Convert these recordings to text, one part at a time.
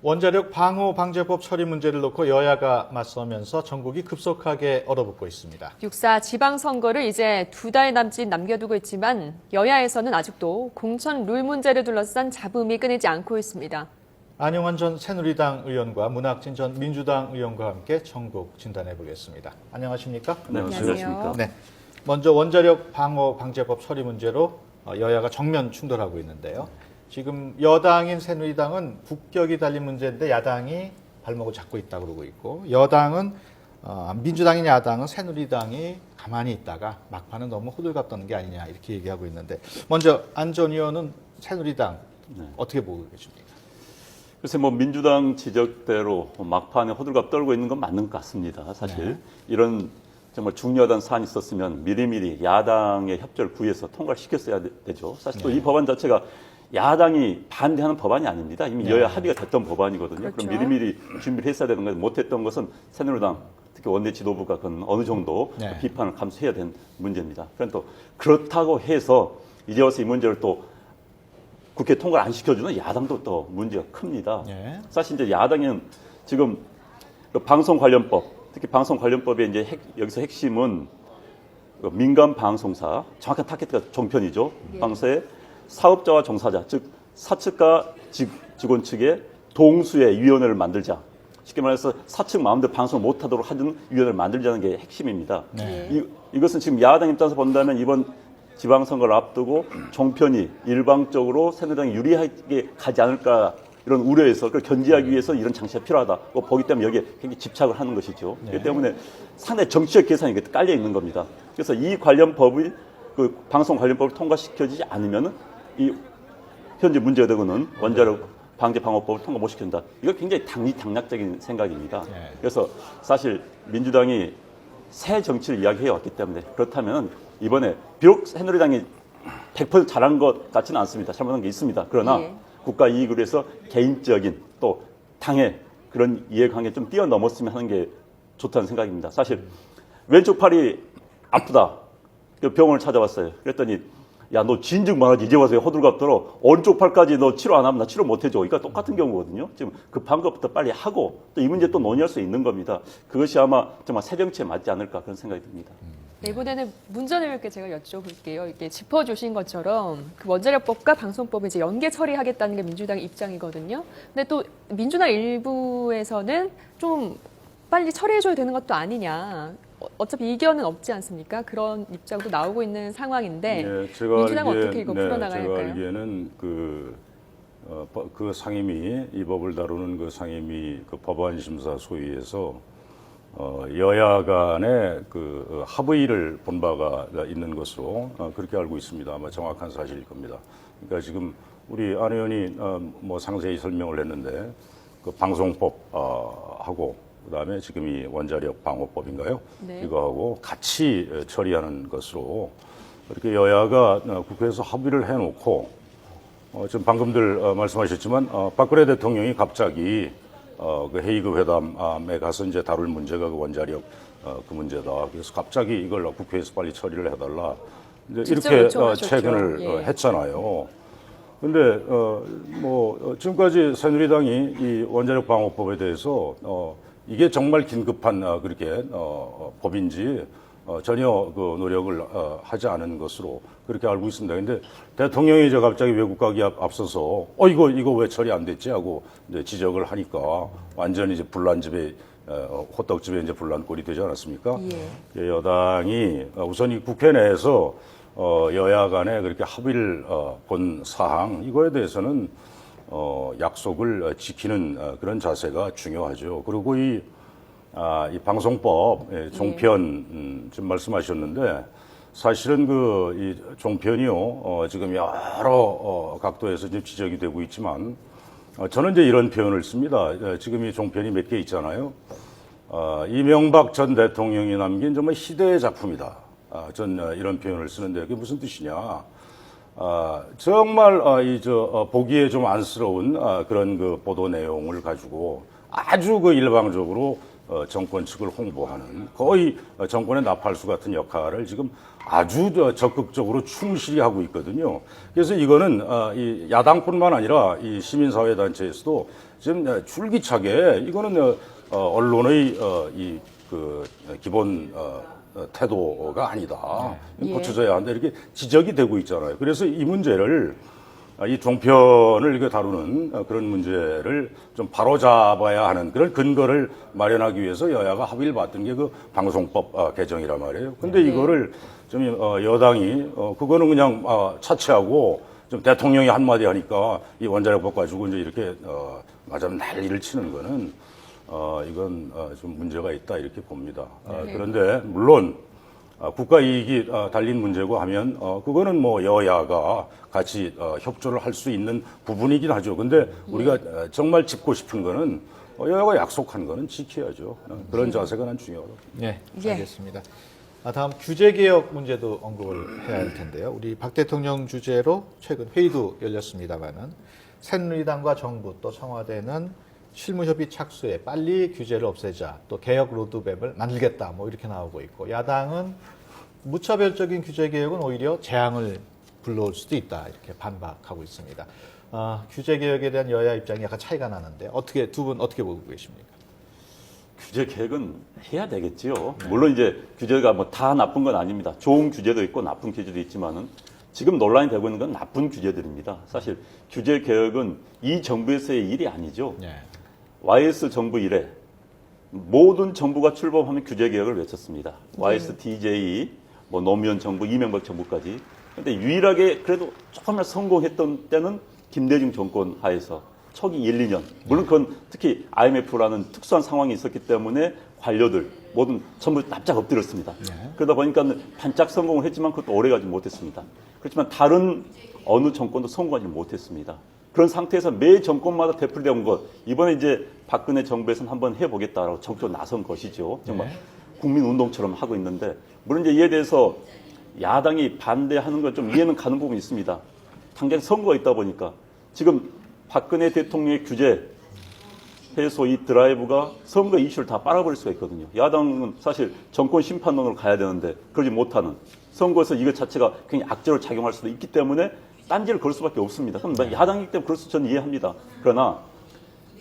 원자력 방호 방제법 처리 문제를 놓고 여야가 맞서면서 전국이 급속하게 얼어붙고 있습니다. 6.4 지방선거를 이제 2달 남짓 남겨두고 있지만 여야에서는 아직도 공천 룰 문제를 둘러싼 잡음이 끊이지 않고 있습니다. 안용환 전 새누리당 의원과 문학진 전 민주당 의원과 함께 전국 진단해 보겠습니다. 안녕하십니까? 네, 안녕하십니까? 네. 먼저 원자력 방호 방제법 처리 문제로 여야가 정면 충돌하고 있는데요. 지금 여당인 새누리당은 국격이 달린 문제인데 야당이 발목을 잡고 있다고 그러고 있고, 여당은 민주당인 야당은 새누리당이 가만히 있다가 막판은 너무 호들갑 떠는 게 아니냐 이렇게 얘기하고 있는데, 먼저 안 전 의원은 새누리당 어떻게 보고 계십니까? 글쎄 뭐 민주당 지적대로 막판에 호들갑 떨고 있는 건 맞는 것 같습니다. 사실 네. 이런 정말 중요한 사안이 있었으면 미리미리 야당의 협조를 구해서 통과를 시켰어야 되죠. 사실 또 이 법안 자체가 야당이 반대하는 법안이 아닙니다. 이미 여야 합의가 됐던 법안이거든요. 그렇죠. 그럼 미리미리 준비를 했어야 되는 건데 못했던 것은 새누리당, 특히 원내 지도부가 그건 어느 정도 비판을 감수해야 되는 문제입니다. 그럼 또 그렇다고 해서 이제 와서 이 문제를 또 국회 통과를 안 시켜주는 야당도 또 문제가 큽니다. 사실 이제 야당은 지금 그 방송 관련법, 특히 방송 관련법의 이제 여기서 핵심은 그 민간 방송사, 정확한 타겟가 종편이죠. 방송사의 사업자와 종사자, 즉 사측과 직원 측의 동수의 위원회를 만들자. 쉽게 말해서 사측 마음대로 방송을 못하도록 하는 위원회를 만들자는 게 핵심입니다. 이것은 지금 야당 입장에서 본다면 이번 지방선거를 앞두고 종편이 일방적으로 새누리당이 유리하게 가지 않을까 이런 우려에서 그걸 견제하기 위해서 이런 장치가 필요하다고 보기 때문에 여기에 굉장히 집착을 하는 것이죠. 그렇기 때문에 상당히 정치적 계산이 깔려 있는 겁니다. 그래서 이 관련 법이 그 방송 관련법을 통과시켜지지 않으면 이 현재 문제가 되고는 원자력 방제 방어법을 통과 못 시킨다. 이거 굉장히 당락적인 생각입니다. 그래서 사실 민주당이 새 정치를 이야기해 왔기 때문에 그렇다면 이번에 비록 새누리당이 100% 잘한 것 같지는 않습니다. 잘못한 게 있습니다. 그러나 국가 이익을 위해서 개인적인 또 당의 그런 이해관계 좀 뛰어넘었으면 하는 게 좋다는 생각입니다. 사실 왼쪽 팔이 아프다. 병원을 찾아왔어요. 그랬더니 야, 너 진즉 말하지. 이제 와서 호들갑 떨어. 오른쪽 팔까지 너 치료 안 하면 나 치료 못 해줘. 그러니까 똑같은 경우거든요. 지금 급한 것부터 빨리 하고 또 이 문제 또 논의할 수 있는 겁니다. 그것이 아마 정말 새 정치에 맞지 않을까 그런 생각이 듭니다. 네, 이번에는 문 전 의원께 제가 여쭤볼게요. 이렇게 짚어주신 것처럼 그 원자력법과 방송법을 이제 연계 처리하겠다는 게 민주당의 입장이거든요. 근데 또 민주당 일부에서는 좀 빨리 처리해줘야 되는 것도 아니냐. 어차피 이견은 없지 않습니까? 그런 입장도 나오고 있는 상황인데 민주당은 어떻게 이거 풀어나가야 할까요? 제가 알기에는 그 상임위, 이 법을 다루는 그 상임위 그 법안심사 소위에서 여야 간의 그 합의를 본 바가 있는 것으로 그렇게 알고 있습니다. 아마 정확한 사실일 겁니다. 그러니까 지금 우리 안 의원이 뭐 상세히 설명을 했는데 그 방송법 하고 그다음에 지금 이 원자력 방호법인가요? 이거하고 같이 처리하는 것으로 이렇게 여야가 국회에서 합의를 해놓고 지금 방금들 말씀하셨지만 박근혜 대통령이 갑자기 그 헤이그 회담에 가서 이제 다룰 문제가 그 원자력 그 문제다. 그래서 갑자기 이걸 국회에서 빨리 처리를 해달라. 이제 이렇게 최근을 했잖아요. 근데 뭐 지금까지 새누리당이 이 원자력 방호법에 대해서 이게 정말 긴급한 그렇게 법인지 전혀 그 노력을 하지 않은 것으로 그렇게 알고 있습니다. 근데 대통령이 이제 갑자기 외국 가기 앞서서 이거 왜 처리 안 됐지 하고 이제 지적을 하니까 완전히 이제 분란집에 호떡집에 이제 분란꼴이 되지 않았습니까? 여당이 우선 이 국회 내에서 여야 간에 그렇게 합의를 본 사항 이거에 대해서는 약속을 지키는 그런 자세가 중요하죠. 그리고 이 방송법 종편 지금 말씀하셨는데 사실은 이 종편이요 지금 여러 각도에서 지금 지적이 되고 있지만 저는 이제 이런 표현을 씁니다. 지금 이 종편이 몇 개 있잖아요. 이명박 전 대통령이 남긴 정말 희대의 작품이다. 전 이런 표현을 쓰는데 그게 무슨 뜻이냐? 정말 보기에 좀 안쓰러운 그런 그 보도 내용을 가지고 아주 그 일방적으로 정권 측을 홍보하는 거의 정권의 나팔수 같은 역할을 지금 아주 적극적으로 충실히 하고 있거든요. 그래서 이거는 이 야당뿐만 아니라 이 시민사회 단체에서도 지금 줄기차게 이거는 언론의 이 그 기본 태도가 아니다. 예. 고쳐져야 한다. 이렇게 지적이 되고 있잖아요. 그래서 이 문제를 이 종편을 이렇게 다루는 그런 문제를 좀 바로잡아야 하는 그런 근거를 마련하기 위해서 여야가 합의를 봤던 게 그 방송법 개정이란 말이에요. 근데 이거를 좀 여당이 그거는 그냥 차치하고 좀 대통령이 한마디 하니까 이 원자력법 가지고 이제 이렇게 맞아면 난리를 치는 거는 이건 좀 문제가 있다 이렇게 봅니다. 그런데 물론 국가 이익이 달린 문제고 하면 그거는 뭐 여야가 같이 협조를 할 수 있는 부분이긴 하죠. 근데 우리가 정말 짚고 싶은 거는 여야가 약속한 거는 지켜야죠. 그런 자세가 난 중요하다고. 네, 예. 알겠습니다. 다음 규제개혁 문제도 언급을 해야 할 텐데요. 우리 박 대통령 주재로 최근 회의도 열렸습니다마는 새누리당과 정부 또 청와대는 실무협의 착수에 빨리 규제를 없애자 또 개혁 로드맵을 만들겠다 뭐 이렇게 나오고 있고 야당은 무차별적인 규제개혁은 오히려 재앙을 불러올 수도 있다 이렇게 반박하고 있습니다. 규제개혁에 대한 여야 입장이 약간 차이가 나는데 두 분 어떻게 보고 계십니까? 규제 개혁은 해야 되겠지요. 물론 이제 규제가 뭐 다 나쁜 건 아닙니다. 좋은 규제도 있고 나쁜 규제도 있지만은 지금 논란이 되고 있는 건 나쁜 규제들입니다. 사실 규제 개혁은 이 정부에서의 일이 아니죠. 네. YS 정부 이래 모든 정부가 출범하면 규제 개혁을 외쳤습니다. YS, DJ, 뭐 노무현 정부, 이명박 정부까지. 근데 유일하게 그래도 조금만 성공했던 때는 김대중 정권 하에서 초기 1, 2년. 물론 그건 특히 IMF라는 특수한 상황이 있었기 때문에 관료들 모든 전부 납작 엎드렸습니다. 그러다 보니까 반짝 성공을 했지만 그것도 오래가지 못했습니다. 그렇지만 다른 어느 정권도 성공하지 못했습니다. 그런 상태에서 매 정권마다 되풀이된 것, 이번에 이제 박근혜 정부에서는 한번 해보겠다라고 적극적으로 나선 것이죠. 정말 국민운동처럼 하고 있는데, 물론 이제 이에 대해서 야당이 반대하는 건 좀 이해는 가는 부분이 있습니다. 당장 선거가 있다 보니까 지금 박근혜 대통령의 규제 해소 이 드라이브가 선거 이슈를 다 빨아버릴 수가 있거든요. 야당은 사실 정권 심판론으로 가야 되는데 그러지 못하는 선거에서 이것 자체가 굉장히 악재로 작용할 수도 있기 때문에 딴지를 걸 수밖에 없습니다. 그럼 야당이기 때문에 그럴 수 저는 이해합니다. 그러나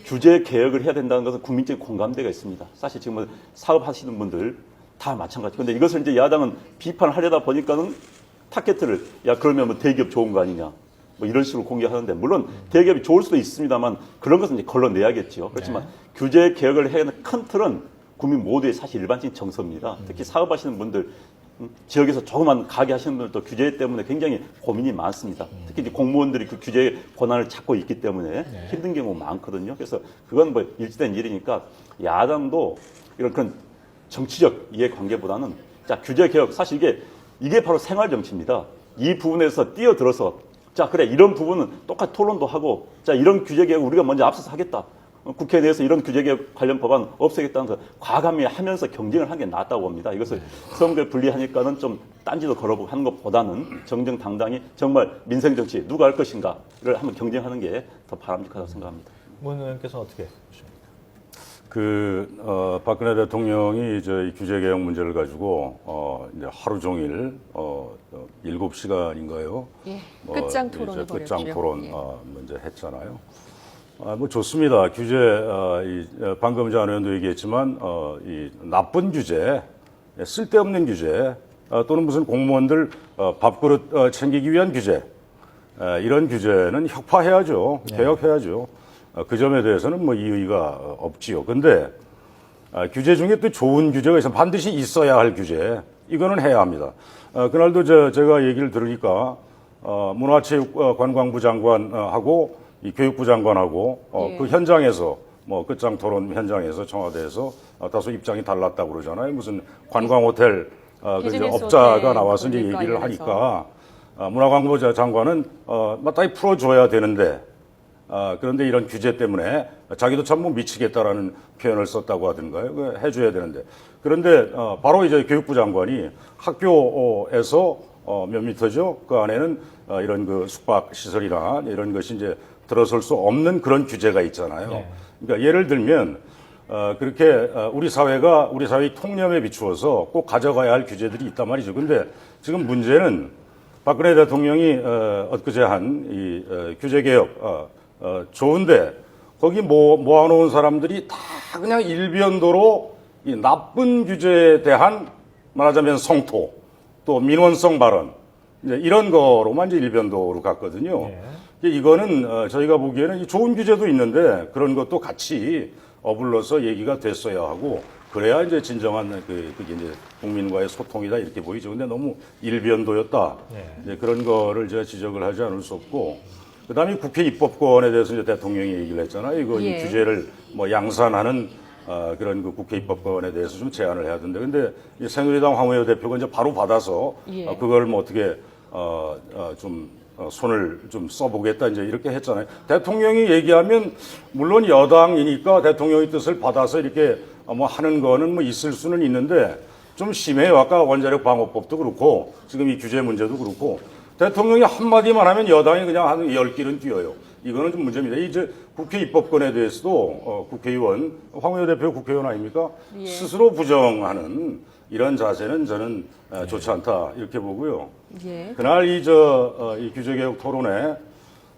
규제 개혁을 해야 된다는 것은 국민적인 공감대가 있습니다. 사실 지금 사업하시는 분들 다 마찬가지. 그런데 이것을 이제 야당은 비판을 하려다 보니까는 타겟을 그러면 뭐 대기업 좋은 거 아니냐. 뭐 이런 식으로 공개하는데 물론 대기업이 좋을 수도 있습니다만 그런 것은 이제 걸러내야겠죠. 그렇지만 규제 개혁을 해야 하는 큰 틀은 국민 모두의 사실 일반적인 정서입니다. 특히 사업하시는 분들 지역에서 조그만 가게 하시는 분들도 규제 때문에 굉장히 고민이 많습니다. 특히 이제 공무원들이 그 규제 권한을 잡고 있기 때문에 힘든 경우가 많거든요. 그래서 그건 뭐 일치된 일이니까 야당도 이런 그런 정치적 이해관계보다는 자 규제 개혁 사실 이게 바로 생활 정치입니다. 이 부분에서 뛰어들어서 자 그래 이런 부분은 똑같이 토론도 하고 자 이런 규제 개혁 우리가 먼저 앞서서 하겠다. 국회 내에서 이런 규제개혁 관련 법안 없애겠다는 거 과감히 하면서 경쟁을 하는 게 낫다고 봅니다. 이것을 선거에 분리하니까는 좀 딴지도 걸어보고 하는 것보다는 정정당당히 정말 민생정치 누가 할 것인가를 한번 경쟁하는 게 더 바람직하다고 생각합니다. 문 의원께서는 어떻게 보십니까? 박근혜 대통령이 이 규제개혁 문제를 가지고 이제 하루 종일 7시간인가요? 예, 끝장 토론을 벌였죠. 끝장 토론 예. 먼저 했잖아요. 뭐 좋습니다. 규제 방금 전 의원도 얘기했지만 이 나쁜 규제, 쓸데없는 규제 또는 무슨 공무원들 밥그릇 챙기기 위한 규제 이런 규제는 혁파해야죠. 개혁해야죠. 그 점에 대해서는 뭐 이의가 없지요. 근데 규제 중에 또 좋은 규제가 있으면 반드시 있어야 할 규제 이거는 해야 합니다. 그날도 제가 얘기를 들으니까 문화체육관광부 장관하고 이 교육부 장관하고 그 현장에서 뭐 끝장 토론 현장에서 청와대에서 다소 입장이 달랐다고 그러잖아요. 무슨 관광 호텔 그 이제 업자가 나와서 이제 얘기를 하니까 문화관광부 장관은 마땅히 풀어줘야 되는데 그런데 이런 규제 때문에 자기도 참 뭐 미치겠다라는 표현을 썼다고 하던가요. 해줘야 되는데 그런데 바로 이제 교육부 장관이 학교에서 몇 미터죠? 그 안에는 이런 그 숙박 시설이나 이런 것이 이제 들어설 수 없는 그런 규제가 있잖아요. 그러니까 예를 들면 그렇게 우리 사회의 통념에 비추어서 꼭 가져가야 할 규제들이 있단 말이죠. 근데 지금 문제는 박근혜 대통령이 엊그제 한 이 규제 개혁 좋은데 거기 모아놓은 사람들이 다 그냥 일변도로 이 나쁜 규제에 대한 말하자면 성토 또 민원성 발언 이제 이런 거로만 이제 일변도로 갔거든요. 이거는 저희가 보기에는 좋은 규제도 있는데 그런 것도 같이 어불러서 얘기가 됐어야 하고 그래야 이제 진정한 그게 이제 국민과의 소통이다 이렇게 보이죠. 근데 너무 일변도였다. 이제 그런 거를 제가 지적을 하지 않을 수 없고 그다음에 국회 입법권에 대해서 이제 대통령이 얘기를 했잖아요. 이거 이 규제를 뭐 양산하는 그런 그 국회 입법권에 대해서 좀 제안을 해야 된다. 근데 이 새누리당 황우여 대표가 이제 바로 받아서 그걸 뭐 어떻게 손을 좀 써보겠다 이제 이렇게 했잖아요. 대통령이 얘기하면 물론 여당이니까 대통령의 뜻을 받아서 이렇게 뭐 하는 거는 뭐 있을 수는 있는데 좀 심해요. 아까 원자력 방어법도 그렇고 지금 이 규제 문제도 그렇고 대통령이 한마디만 하면 여당이 그냥 한 10길은 뛰어요. 이거는 좀 문제입니다. 이제 국회 입법권에 대해서도 국회의원, 황우여 대표 국회의원 아닙니까? 스스로 부정하는 이런 자세는 저는 좋지 않다 이렇게 보고요. 그날 이 규제개혁 토론회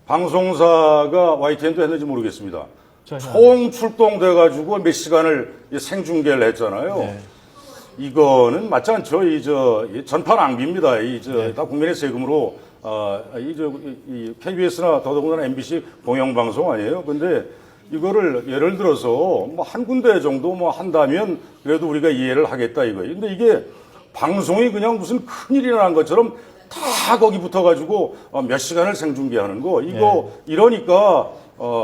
방송사가 YTN도 했는지 모르겠습니다. 총 출동돼가지고 몇 시간을 생중계를 했잖아요. 이거는 맞지 않죠. 이 전파 낭비입니다. 다 국민의 세금으로 이 KBS나 더더군다나 MBC 공영방송 아니에요. 근데 이거를 예를 들어서 뭐 한 군데 정도 뭐 한다면 그래도 우리가 이해를 하겠다 이거예요. 근데 이게 방송이 그냥 무슨 큰일이 난 것처럼 다 거기 붙어가지고 몇 시간을 생중계하는 거 이거 이러니까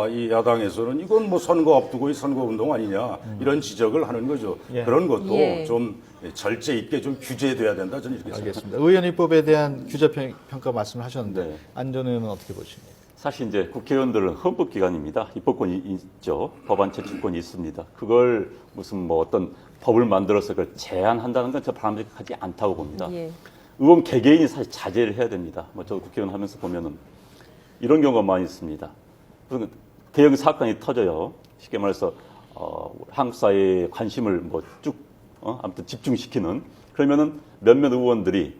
이 야당에서는 이건 뭐 선거 앞두고 선거 운동 아니냐 이런 지적을 하는 거죠. 그런 것도 좀 절제 있게 좀 규제돼야 된다 저는 이렇게 생각합니다. 알겠습니다. 의원 입법에 대한 규제 평가 말씀을 하셨는데 안전 의원은 어떻게 보십니까? 사실 이제 국회의원들은 헌법기관입니다. 입법권이 있죠. 법안 제출권이 있습니다. 그걸 무슨 뭐 어떤 법을 만들어서 그걸 제한한다는 건 저 바람직하지 않다고 봅니다. 의원 개개인이 사실 자제를 해야 됩니다. 뭐 저 국회의원 하면서 보면은 이런 경우가 많이 있습니다. 무슨 대형 사건이 터져요. 쉽게 말해서 한국 사회의 관심을 뭐 쭉 아무튼 집중시키는 그러면은 몇몇 의원들이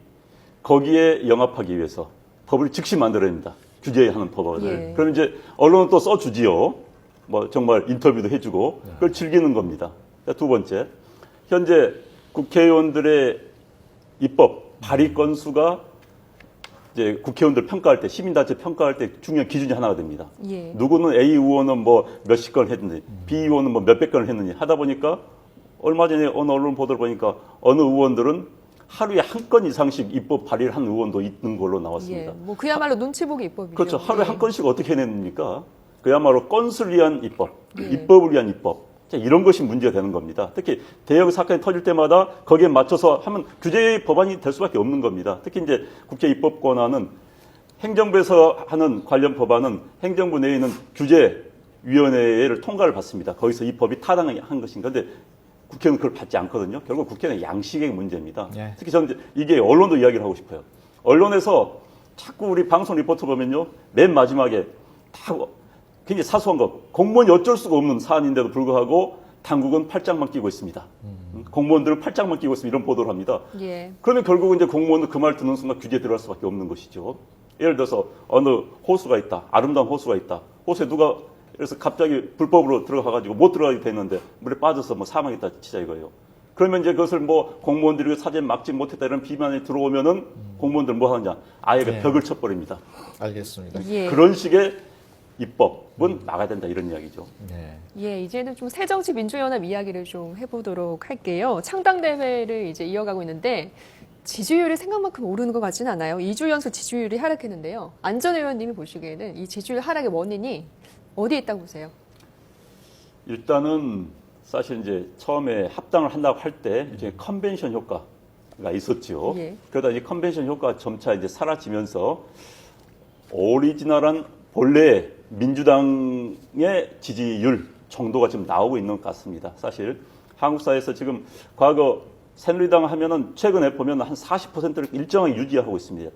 거기에 영합하기 위해서 법을 즉시 만들어야 됩니다. 규제하는 법안을. 그럼 이제 언론은 또 써주지요. 뭐 정말 인터뷰도 해주고 그걸 즐기는 겁니다. 두 번째, 현재 국회의원들의 입법 발의 건수가 이제 국회의원들 평가할 때 시민단체 평가할 때 중요한 기준이 하나가 됩니다. 누구는 A 의원은 뭐 몇십 건을 했는지 B 의원은 뭐 몇백 건을 했는지 하다 보니까 얼마 전에 어느 언론 보도를 보니까 어느 의원들은 하루에 한 건 이상씩 입법 발의를 한 의원도 있는 걸로 나왔습니다. 뭐 그야말로 눈치 보기 입법이죠. 그렇죠. 하루에 한 건씩 어떻게 해냅니까? 그야말로 건수를 위한 입법, 입법을 위한 입법. 이런 것이 문제가 되는 겁니다. 특히 대형 사건이 터질 때마다 거기에 맞춰서 하면 규제 법안이 될 수밖에 없는 겁니다. 특히 이제 국회 입법 권한은 행정부에서 하는 관련 법안은 행정부 내에 있는 규제위원회를 통과를 받습니다. 거기서 이 법이 타당한 것인가. 근데 국회는 그걸 받지 않거든요. 결국 국회는 양식의 문제입니다. 특히 저는 이게 언론도 이야기를 하고 싶어요. 언론에서 자꾸 우리 방송 리포트 보면요. 맨 마지막에 다 굉장히 사소한 거, 공무원이 어쩔 수가 없는 사안인데도 불구하고 당국은 팔짱만 끼고 있습니다. 공무원들은 팔짱만 끼고 있으면 이런 보도를 합니다. 그러면 결국은 이제 공무원은 그 말 듣는 순간 규제에 들어갈 수밖에 없는 것이죠. 예를 들어서 어느 호수가 있다. 아름다운 호수가 있다. 호수에 누가 그래서 갑자기 불법으로 들어가가지고 못 들어가게 됐는데 물에 빠져서 뭐 사망했다 치자 이거예요. 그러면 이제 그것을 뭐 공무원들이 사전 막지 못했다 이런 비난이 들어오면은 공무원들 뭐 하느냐 아예 벽을 쳐버립니다. 알겠습니다. 그런 식의 입법은 막아야 된다 이런 이야기죠. 이제는 좀 새정치민주연합 이야기를 좀 해보도록 할게요. 창당대회를 이제 이어가고 있는데 지지율이 생각만큼 오르는 것 같지는 않아요. 2주 연속 지지율이 하락했는데요. 안전 의원님이 보시기에는 이 지지율 하락의 원인이 어디에 있다고 보세요? 일단은 사실 이제 처음에 합당을 한다고 할 때 이제 컨벤션 효과가 있었죠. 그러다 이제 컨벤션 효과가 점차 이제 사라지면서 오리지널한 본래 민주당의 지지율 정도가 지금 나오고 있는 것 같습니다. 사실 한국 사회에서 지금 과거 새누리당 하면은 최근에 보면 한 40%를 일정하게 유지하고 있습니다.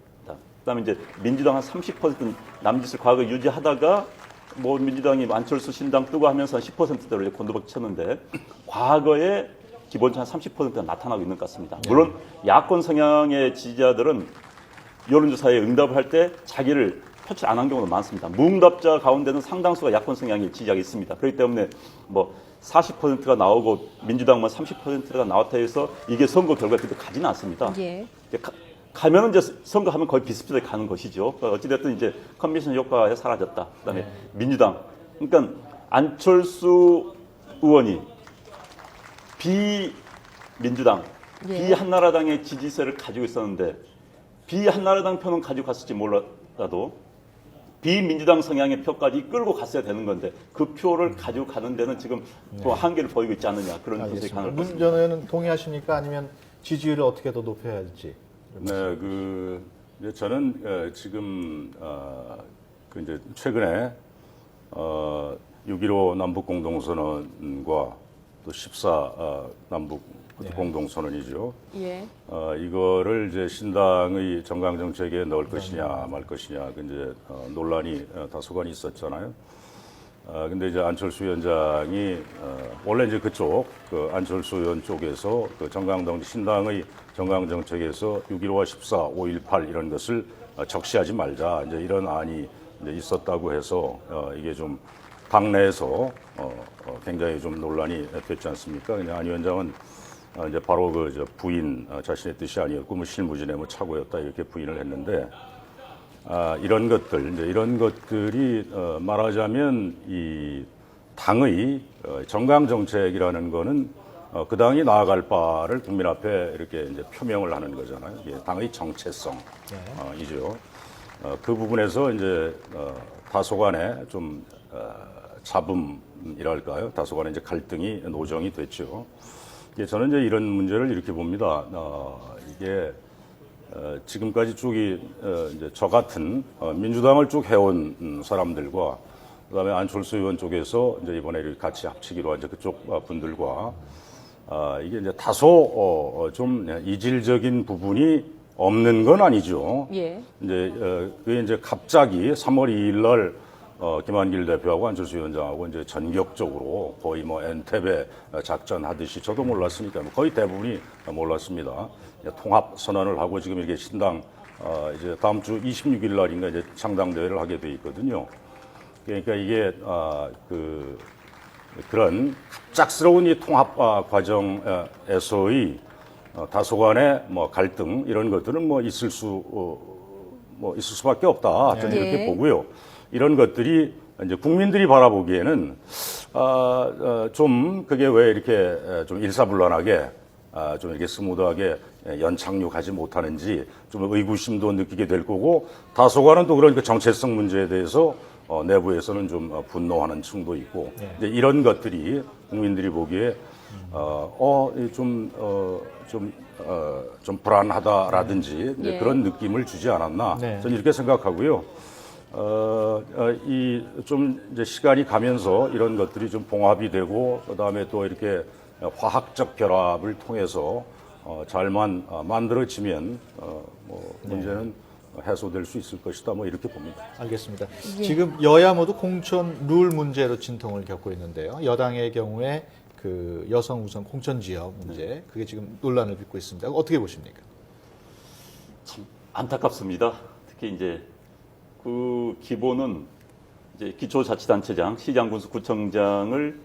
그다음에 이제 민주당 한 30% 남짓을 과거 유지하다가 뭐 민주당이 안철수 신당 뜨고 하면서 한 10%대로 곤두박질 쳤는데 과거에 기본적으로 한 30%가 나타나고 있는 것 같습니다. 물론 야권 성향의 지지자들은 여론조사에 응답을 할 때 자기를 표출 안 한 경우도 많습니다. 무응답자 가운데는 상당수가 야권 성향의 지지자가 있습니다. 그렇기 때문에 뭐 40%가 나오고 민주당만 30%가 나왔다 해서 이게 선거 결과가 그렇게 가지는 않습니다. 예. 가면은 이제 선거하면 거의 비슷비슷하게 가는 것이죠. 어찌됐든 이제 컨벤션 효과가 사라졌다. 그다음에 민주당. 그러니까 안철수 의원이 비민주당, 예. 비한나라당의 지지세를 가지고 있었는데 비한나라당 표는 가지고 갔을지 몰라도 비민주당 성향의 표까지 끌고 갔어야 되는 건데 그 표를 가지고 가는 데는 지금 또 한계를 보이고 있지 않느냐 그런 분석이 알겠습니다. 가능할 것 문 같습니다. 전 의원은 동의하십니까? 아니면 지지율을 어떻게 더 높여야 할지? 네, 이제 저는 지금 그 이제 최근에 6.15 남북 공동선언과 또 14 남북 공동선언이죠. 예. 이거를 이제 신당의 정강 정책에 넣을 것이냐 말 것이냐 그 이제 논란이 다소간 있었잖아요. 근데 이제 안철수 위원장이 원래 이제 그쪽 그 안철수 의원 쪽에서 그 신당의 정강 정책에서 6.15와 14, 5.18 이런 것을 적시하지 말자 이제 이런 안이 이제 있었다고 해서 이게 좀 당내에서 굉장히 좀 논란이 됐지 않습니까? 그냥 안 위원장은 이제 바로 그 부인 자신의 뜻이 아니었고 뭐 실무진의 뭐 착오였다 이렇게 부인을 했는데 이런 것들 이제 이런 것들이 말하자면 이 당의 정강 정책이라는 거는 그 당이 나아갈 바를 국민 앞에 이렇게 이제 표명을 하는 거잖아요. 이게 당의 정체성이죠. 그 부분에서 이제 다소간에 좀 잡음이랄까요? 다소간에 이제 갈등이 노정이 됐죠. 저는 이제 이런 문제를 이렇게 봅니다. 이게 지금까지 쭉 이제 저 같은 민주당을 쭉 해온 사람들과 그다음에 안철수 의원 쪽에서 이제 이번에 이렇게 같이 합치기로 한 이제 그쪽 분들과 이게 이제 다소 좀 이질적인 부분이 없는 건 아니죠. 예. 이제 그게 이제 갑자기 3월 2일 날 김한길 대표하고 안철수 위원장하고 이제 전격적으로 거의 뭐 엔테베 작전하듯이 저도 몰랐으니까 거의 대부분이 몰랐습니다. 통합 선언을 하고 지금 이렇게 신당 이제 다음 주 26일 날인가 이제 창당 대회를 하게 돼 있거든요. 그러니까 이게 그런 갑작스러운 이 통합 과정에서의 다소간의 뭐 갈등 이런 것들은 뭐 있을 수밖에 없다. 저는 이렇게 예. 보고요. 이런 것들이 이제 국민들이 바라보기에는 좀 그게 왜 이렇게 좀 일사불란하게 좀 이렇게 스무드하게 연착륙하지 못하는지 좀 의구심도 느끼게 될 거고 다소간은 또 그런 그 정체성 문제에 대해서 내부에서는 좀 분노하는 층도 있고 이제 이런 것들이 국민들이 보기에 좀 불안하다라든지 이제 예. 그런 느낌을 주지 않았나 네. 저는 이렇게 생각하고요. 좀 이제 시간이 가면서 이런 것들이 좀 봉합이 되고 그다음에 또 이렇게 화학적 결합을 통해서 잘만 만들어지면 문제는 해소될 수 있을 것이다. 뭐 이렇게 봅니다. 알겠습니다. 예. 지금 여야 모두 공천 룰 문제로 진통을 겪고 있는데요. 여당의 경우에 그 여성 우선 공천 지역 문제 그게 지금 논란을 빚고 있습니다. 어떻게 보십니까? 참 안타깝습니다. 특히 이제 그 기본은 이제 기초자치단체장, 시장, 군수, 구청장을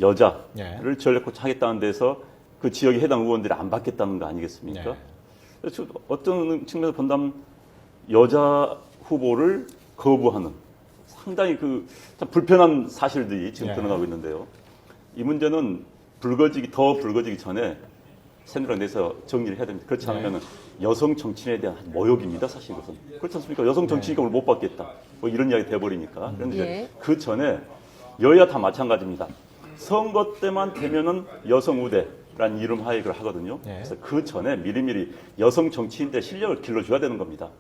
여자를 전력 코치하겠다는 데서 그 지역에 해당 의원들이 안 받겠다는 거 아니겠습니까? 네. 그래서 어떤 측면에서 본다면 여자 후보를 거부하는 상당히 참 불편한 사실들이 지금 네. 드러나고 있는데요. 이 문제는 더 불거지기 전에 새누리당 내에서 정리를 해야 됩니다. 그렇지 않으면 여성 정치인에 대한 모욕입니다. 사실 이것은. 그렇지 않습니까? 여성 정치인이니까 못 받겠다. 뭐 이런 이야기 돼버리니까. 그런데 예. 그 전에 여야 다 마찬가지입니다. 선거 때만 되면은 여성 우대라는 이름 하에 이걸 하거든요. 그래서 그 전에 미리미리 여성 정치인들의 실력을 길러줘야 되는 겁니다.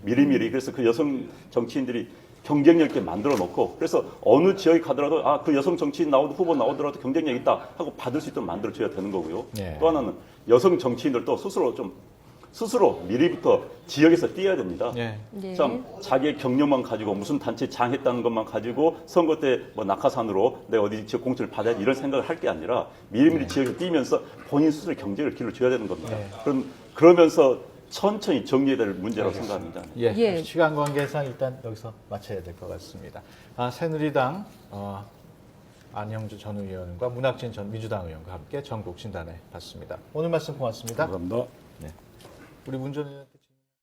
미리미리. 그래서 그 여성 정치인들이 경쟁력 있게 만들어 놓고 그래서 어느 지역에 가더라도 그 여성 정치인 후보 나오더라도 경쟁력 있다 하고 받을 수 있도록 만들어 줘야 되는 거고요. 네. 또 하나는 여성 정치인들도 스스로 좀 스스로 미리부터 지역에서 뛰어야 됩니다. 예. 예. 참 자기의 경력만 가지고 무슨 단체 장했다는 것만 가지고 선거 때 뭐 낙하산으로 내가 어디 지역 공천을 받아야 이런 생각을 할 게 아니라 미리미리 지역에서 뛰면서 본인 스스로 경제를 길을 줘야 되는 겁니다. 그러면서 천천히 정리해야 될 문제라고 생각합니다. 예. 예. 시간 관계상 일단 여기서 마쳐야 될 것 같습니다. 새누리당 안형주 전 의원과 문학진 전 민주당 의원과 함께 전국 진단해 봤습니다. 오늘 말씀 고맙습니다. 감사합니다. 우리 문 전 의원